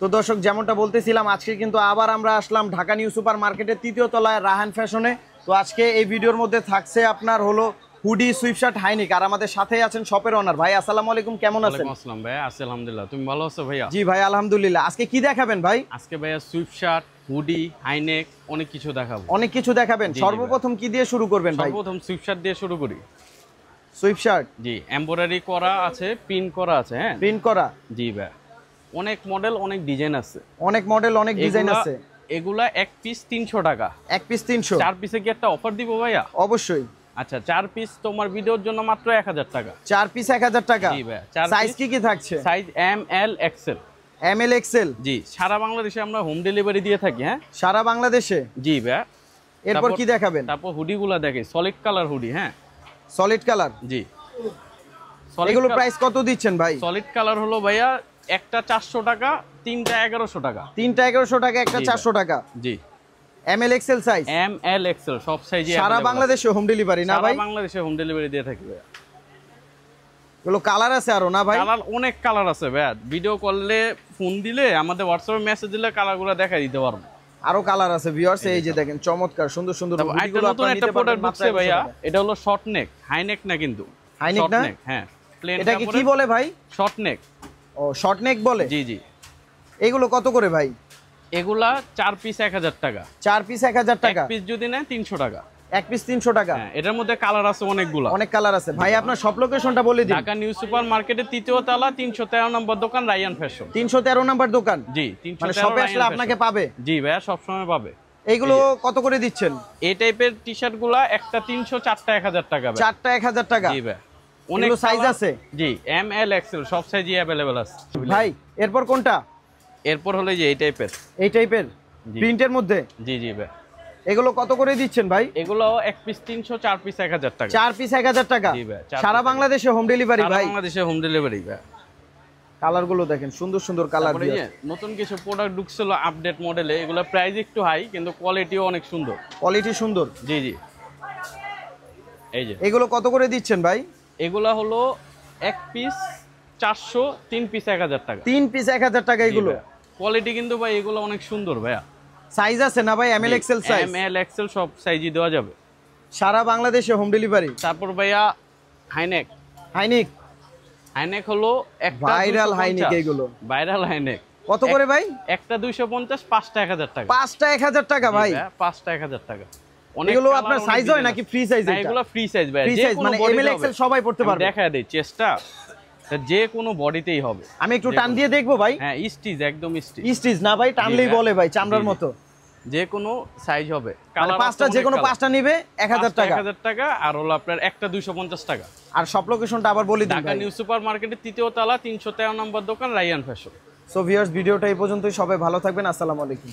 তো দর্শক যেমনটা বলতেছিলাম, আজকে কিন্তু আবার আমরা আসলাম ঢাকা নিউ সুপার মার্কেটের ৩য় তলায় রাহান ফ্যাশনে। তো আজকে এই ভিডিওর মধ্যে থাকছে আপনার হলো হুডি, সুইফট, হাইনিক, আর আমাদের সাথেই আছেন শপের ওনার ভাই। আসসালামু আলাইকুম, কেমন আছেন? ওয়ালাইকুম আসসালাম ভাই, আছি আলহামদুলিল্লাহ। তুমি ভালো আছো ভাইয়া? জি ভাই আলহামদুলিল্লাহ। আজকে কি দেখাবেন ভাই? আজকে ভাইয়া সুইফট, হুডি, হাইনেক অনেক কিছু দেখাবো। অনেক কিছু দেখাবেন। সর্বপ্রথম কি দিয়ে শুরু করবেন ভাই? সর্বপ্রথম সুইফট দিয়ে শুরু করি। সুইফট, জি, এমব্রয়ডারি করা আছে, প্রিন্ট করা আছে। হ্যাঁ, প্রিন্ট করা। জি ভাই, অনেক মডেল, অনেক ডিজাইন আছে। অনেক মডেল, অনেক ডিজাইন আছে। এগুলা এক পিস 300 টাকা। এক পিস 300। 4 পিসে কি একটা অফার দিব ভাইয়া? অবশ্যই। আচ্ছা, 4 পিস তোমার ভিডিওর জন্য মাত্র 1000 টাকা। 4 পিস 1000 টাকা। জি ভাই। সাইজ কি কি থাকছে? Size M L XL. M L XL. জি, সারা বাংলাদেশে আমরা হোম ডেলিভারি দিয়ে থাকি। হ্যাঁ, সারা বাংলাদেশে। জি ভাই। এরপর কি দেখাবেন? তারপর হুডিগুলা দেখি, সলিড কালার হুডি। হ্যাঁ, সলিড কালার। জি। এগুলো প্রাইস কত দিচ্ছেন ভাই? সলিড কালার হলো ভাইয়া একটা 400 টাকা, তিনটা 1100 টাকা। তিনটা 1100 টাকা, একটা 400 টাকা। জি। M L XL size. M L XL সব সাইজে সারা বাংলাদেশে হোম ডেলিভারি না ভাই? সারা বাংলাদেশে হোম ডেলিভারি দিয়ে থাকি ভাইয়া। এগুলো কালার আছে আরো না ভাই? কালার অনেক কালার আছে ভাইয়া। ভিডিও কলে ফোন দিলে, আমাদের হোয়াটসঅ্যাপে মেসেজ দিলে কালারগুলো দেখাই দিতে পারবো। আরো কালার আছে ভিউয়ার্স, এই যে দেখেন চমৎকার সুন্দর সুন্দর হুডিগুলো আপনারা নিতে পারবেন মাত্র ভাইয়া। এটা হলো শর্ট নেক, হাই নেক না কিন্তু। হাই নেক না? হ্যাঁ, প্লেন। এটাকে কি বলে ভাই? শর্ট নেক। ও, শর্ট নেক বলে। জি জি। এগুলো কত করে ভাই? এগুলা 4 পিস 1000 টাকা। 4 পিস 1000 টাকা। এক পিস যদি নেয় 300 টাকা। এক পিস 300 টাকা। হ্যাঁ, এটার মধ্যে কালার আছে অনেকগুলো। অনেক কালার আছে ভাই। আপনার সব লোকেশনটা বলে দিন। ঢাকা নিউ সুপার মার্কেটের 3য় তলা 313 নম্বর দোকান, রায়ান ফ্যাশন। 313 নাম্বার দোকান। জি, মানে শপে আসলে আপনাকে পাবে। জি ভাইয়া, সব সময় পাবে। এইগুলো কত করে দিচ্ছেন? এই টাইপের টি-শার্ট গুলা একটা 300, চারটা 1000 টাকা ভাই। চারটা 1000 টাকা। জি ভাই। অনেক সাইজ আছে। জি, এম এল এক্সেল সব সাইজই अवेलेबल আছে ভাই। এরপর কোনটা? এরপর হলো যে এই টাইপের। এই টাইপের প্রিন্টের মধ্যে। জি জি ভাই। এগুলো কত করে দিচ্ছেন ভাই? এগুলো এক পিস 300, 4 পিস 1000 টাকা। 4 পিস 1000 টাকা। জি ভাই। সারা বাংলাদেশে হোম ডেলিভারি ভাই? সারা বাংলাদেশে হোম ডেলিভারি ভাই। কালার গুলো দেখেন, সুন্দর সুন্দর কালার দিয়ে। নতুন কিছু প্রোডাক্ট ঢুকছিল আপডেট মডেলে। এগুলো প্রাইস একটু হাই, কিন্তু কোয়ালিটিও অনেক সুন্দর। কোয়ালিটি সুন্দর। জি জি। এই যে এগুলো কত করে দিচ্ছেন ভাই? এগুলা হলো এক পিস 400, 3 পিস 1000 টাকা। 3 পিস 1000 টাকা। এগুলো কোয়ালিটি কিন্তু ভাই এগুলো অনেক সুন্দর ভাইয়া। সাইজ আছে না ভাই? M L XL size. M L XL সব সাইজই দেওয়া যাবে। সারা বাংলাদেশে হোম ডেলিভারি। তারপর ভাইয়া হাইনেক। হাইনিক। হাইনেক হলো একটা ভাইরাল হাইনিক। এগুলো ভাইরাল হাইনেক কত করে ভাই? একটা 250, পাঁচটা 1000 টাকা। পাঁচটা 1000 টাকা ভাই? পাঁচটা 1000 টাকা। এগুলো আপনার সাইজ হয় নাকি ফ্রি সাইজ? এগুলো ফ্রি সাইজ ভাই। ফ্রি সাইজ মানে এম এল এক্সেল সবাই পড়তে পারবে। দেখা দেই চেষ্টা, যে কোনো বডিতেই হবে। আমি একটু টান দিয়ে দেখবো ভাই। হ্যাঁ, স্টিচ, একদম স্টিচ। স্টিচ না ভাই, টানলেই বলে ভাই, চামড়ার মতো। যে কোনো সাইজ হবে। মানে পাঁচটা, যে কোনো পাঁচটা নিবে 1000 টাকা। 1000 টাকা। আর হলো আপনার একটা 250 টাকা। আর সব লোকেশনটা আবার বলে দিন। ঢাকা নিউ সুপার মার্কেটের 3য় তলা 313 নম্বর দোকান, রায়ান ফ্যাশন। সো ভিউয়ার্স, ভিডিওটা এই পর্যন্তই। সবাই ভালো থাকবেন। আসসালামু আলাইকুম।